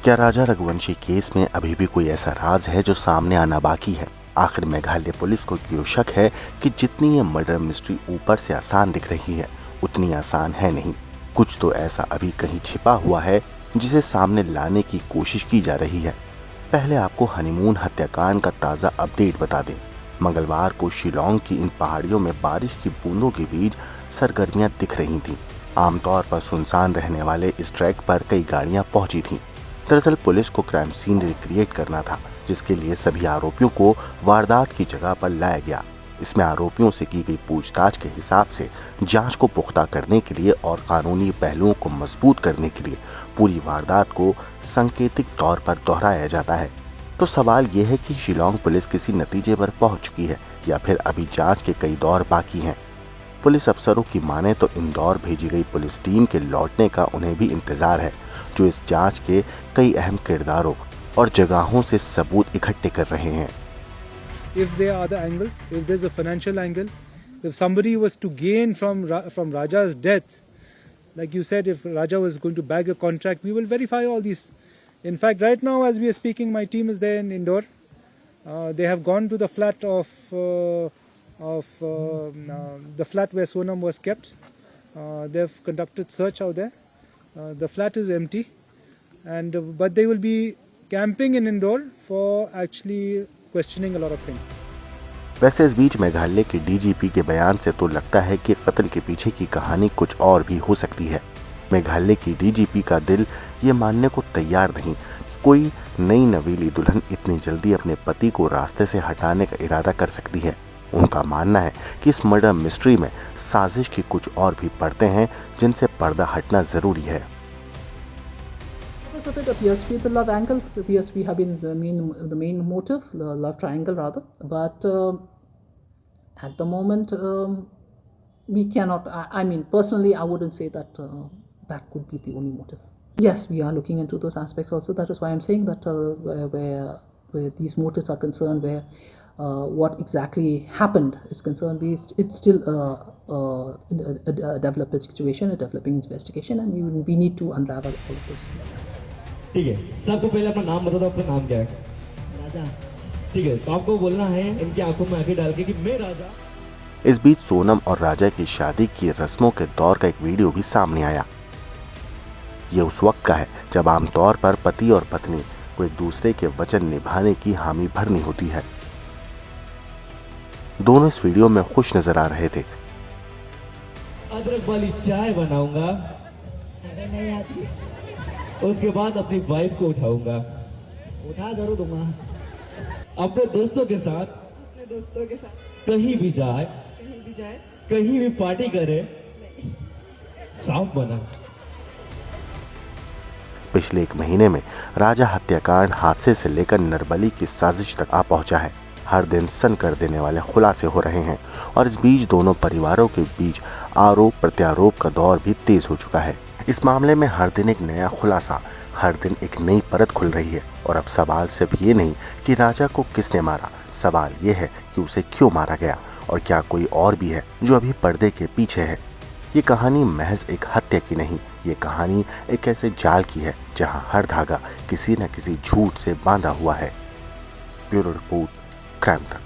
क्या राजा रघुवंशी केस में अभी भी कोई ऐसा राज है जो सामने आना बाकी है? आखिर मेघालय पुलिस को क्यों शक है कि जितनी ये मर्डर मिस्ट्री ऊपर से आसान दिख रही है उतनी आसान है नहीं। कुछ तो ऐसा अभी कहीं छिपा हुआ है जिसे सामने लाने की कोशिश की जा रही है। पहले आपको हनीमून हत्याकांड का ताज़ा अपडेट बता दें। मंगलवार को शिलोंग की इन पहाड़ियों में बारिश की बूंदों के बीच सरगर्मियां दिख रही थीं। आमतौर पर सुनसान रहने वाले इस ट्रैक पर कई गाड़ियां पहुंची थीं। दरअसल पुलिस को क्राइम सीन रिक्रिएट करना था, जिसके लिए सभी आरोपियों को वारदात की जगह पर लाया गया। इसमें आरोपियों से की गई पूछताछ के हिसाब से जांच को पुख्ता करने के लिए और कानूनी पहलुओं को मजबूत करने के लिए पूरी वारदात को सांकेतिक तौर पर दोहराया जाता है। तो सवाल यह है कि शिलोंग पुलिस किसी नतीजे पर पहुंच चुकी है या फिर अभी जांच के कई दौर बाकी हैं। पुलिस अफसरों की माने तो इंदौर भेजी गई पुलिस टीम के लौटने का उन्हें भी इंतजार है, जो इस जांच के कई अहम किरदारों और जगहों से सबूत इकट्ठे कर रहे हैं। If there are other angles, if there's a financial angle, if somebody was to gain from Raja's death, like you said, if Raja was going to bag a contract, we will verify all these. In fact, right now as we are speaking, my team is there in Indore. They have gone to the flat of the flat where Sonam was kept. They've conducted search out there. The flat is empty, but they will be camping in Indore for actually questioning a lot of things. वैसे इस बीच मेघालय के DGP के बयान से तो लगता है कि कत्ल के पीछे की कहानी कुछ और भी हो सकती है। मेघालय की डीजीपी का दिल ये मानने को तैयार नहीं कि कोई नई नवीली दुल्हन इतनी जल्दी अपने पति को रास्ते से हटाने का इरादा कर सकती है। उनका मानना है कि इस मर्डर मिस्ट्री में साजिश की कुछ और भी परतें हैं जिनसे पर्दा हटना जरूरी है। Of it appears to be the love angle, appears to be having the main motive, the love triangle rather. But at the moment, we cannot. I mean, personally, I wouldn't say that that could be the only motive. Yes, we are looking into those aspects also. That is why I'm saying that where these motives are concerned, where what exactly happened is concerned, it's still a developing situation, a developing investigation, and we need to unravel all of this. ठीक है, सबको पहले अपना नाम बता दो। आपका नाम क्या है? राजा। ठीक है, तो आपको बोलना है इनकी आंखों में आंखें डाल के कि मैं राजा। इस बीच सोनम और राजा की शादी की रस्मों के दौर का एक वीडियो भी सामने आया। ये उस वक्त का है जब आमतौर पर पति और पत्नी को एक दूसरे के वचन निभाने की हामी भरनी होती है। दोनों इस वीडियो में खुश नजर आ रहे थे। अदरक वाली चाय बनाऊंगा, उसके बाद अपनी वाइफ को उठाऊंगा, उठा जरूर दूंगा। अपने दोस्तों के साथ कहीं भी जाए, कहीं भी पार्टी करे, साफ बना। पिछले एक महीने में राजा हत्याकांड हादसे से लेकर नरबली की साजिश तक आ पहुंचा है। हर दिन सन कर देने वाले खुलासे हो रहे हैं और इस बीच दोनों परिवारों के बीच आरोप प्रत्यारोप का दौर भी तेज हो चुका है। इस मामले में हर दिन एक नया खुलासा, हर दिन एक नई परत खुल रही है। और अब सवाल सिर्फ ये नहीं कि राजा को किसने मारा, सवाल ये है कि उसे क्यों मारा गया और क्या कोई और भी है जो अभी पर्दे के पीछे है। ये कहानी महज एक हत्या की नहीं, ये कहानी एक ऐसे जाल की है जहां हर धागा किसी न किसी झूठ से बांधा हुआ है। ब्यूरो रिपोर्ट, क्राइम तक।